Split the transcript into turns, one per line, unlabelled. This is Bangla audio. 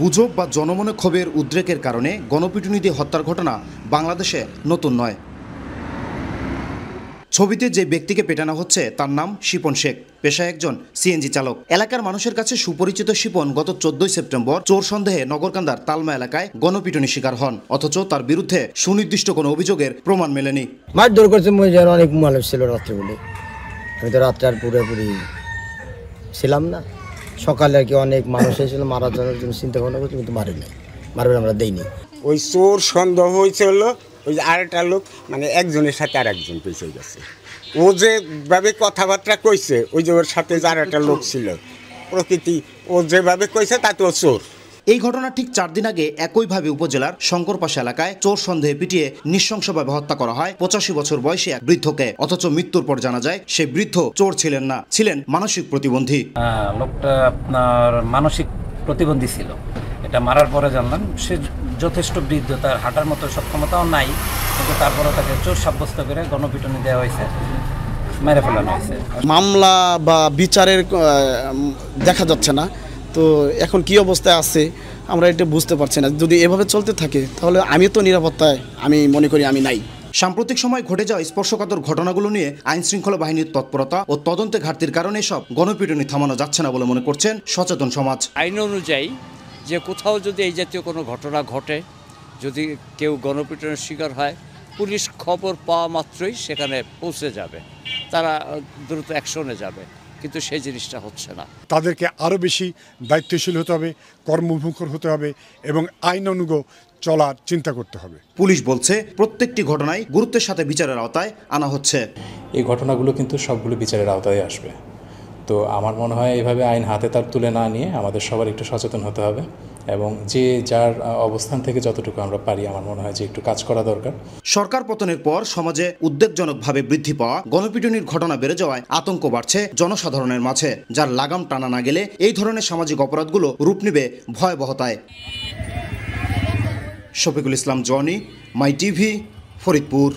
গুজব বা জনমনে ক্ষোভের উদ্রেকের কারণে গণপিটুনি দিয়ে হত্যার ঘটনা বাংলাদেশে নতুন নয়। ছবিতে যে ব্যক্তিকে পেটানো হচ্ছে তার নাম শিপন শেখ, পেশায় একজন সিএনজি চালক। এলাকার মানুষের কাছে সুপরিচিত শিপন গত 14 সেপ্টেম্বর চোর সন্দেহে নগরকান্দার তালমা এলাকায় গণপিটুনি শিকার হন, অথচ তার বিরুদ্ধে সুনির্দিষ্ট কোনো অভিযোগের প্রমাণ মেলেনি।
মারধর করছে, অনেক মানুষ ছিল রাত্রে বলে, আমি তো রাত্রে আর পুরোপুরি ছিলাম না। সকালে আর কি অনেক মানুষ এসেছিল, মারার জন্য চিন্তা ভাবনা করছে, কিন্তু মারি নাই, মারবে আমরা দেইনি।
ওই চোর সন্দেহ হয়েছিল, ওই যে আরেকটা লোক মানে একজনের সাথে আর একজন পেছিয়ে গেছে। ও যেভাবে কথাবার্তা কইছে, ওই যে ওর সাথে যে আরেকটা লোক ছিল প্রকৃতি, ও যেভাবে কইছে তাতে ও চোর।
এই ঘটনা ঠিক 4 দিন আগে একইভাবে উপজেলার শঙ্করপাশা এলাকায় চোর সন্দেহে পিটিয়ে নৃশংসভাবে হত্যা করা হয় 85 বছর বয়সী এক বৃদ্ধকে। অথচ মৃত্যুর পর জানা যায় সেই বৃদ্ধ চোর ছিলেন না, ছিলেন মানসিক প্রতিবন্ধী।
লোকটা আপনার মানসিক প্রতিবন্ধী ছিল, এটা মারার পরে জানলাম। সে যথেষ্ট বৃদ্ধ, তার হাঁটার মতো সক্ষমতাও নাই, কিন্তু তারপরেও তাকে চোর সাব্যস্ত করে গণপিটুনি দেওয়া হয়েছে, মেরে ফেলানো হয়েছে।
মামলা বা বিচারের দেখা যাচ্ছে না, তো এখন কি অবস্থায় আছে আমরা এটা বুঝতে পারছি না। যদি এভাবে চলতে থাকে তাহলে আমি তো নিরাপত্তায় আমি মনে করি আমি নাই।
সাম্প্রতিক সময় ঘটে যাওয়া স্পর্শকাতর ঘটনাগুলো নিয়ে আইন শৃঙ্খলা বাহিনীর তৎপরতা ও তদন্তে ঘাটতির কারণে সব গণপিটুনি থামানো যাচ্ছে না বলে মনে করছেন সচেতন সমাজ।
আইন অনুযায়ী যে কোথাও যদি এই জাতীয় কোনো ঘটনা ঘটে, যদি কেউ গণপিটুনির শিকার হয়, পুলিশ খবর পাওয়া মাত্রই সেখানে পৌঁছে যাবে, তারা দ্রুত অ্যাকশনে যাবে, কিন্তু সেই জিনিসটা হচ্ছে না।
তাদেরকে আরও বেশি দায়িত্বশীল হতে হবে, কর্মমুখর হতে হবে এবং আইন অনুযায়ী চলার চিন্তা করতে হবে।
পুলিশ বলছে প্রত্যেকটি ঘটনায় গুরুত্বের সাথে বিচারের আওতায় আনা হচ্ছে।
এই ঘটনাগুলো কিন্তু সবগুলো বিচারের আওতায় আসবে। তো আমার মনে হয় এইভাবে আইন হাতে তার তুলে না নিয়ে আমাদের সবার একটু সচেতন হতে হবে এবং যে যার অবস্থান থেকে যতটুকু আমরা পারি আমার মনে হয় যে একটু কাজ করা দরকার।
সরকার পতনের পর সমাজে উদ্বেগজনকভাবে বৃদ্ধি পাওয়া গণপিটুনির ঘটনা বেড়ে যাওয়ায় আতঙ্ক বাড়ছে জনসাধারণের মাঝে, যার লাগাম টানা না গেলে এই ধরনের সামাজিক অপরাধগুলো রূপ নেবে ভয়াবহতায়। শফিকুল ইসলাম জনি, মাই টিভি, ফরিদপুর।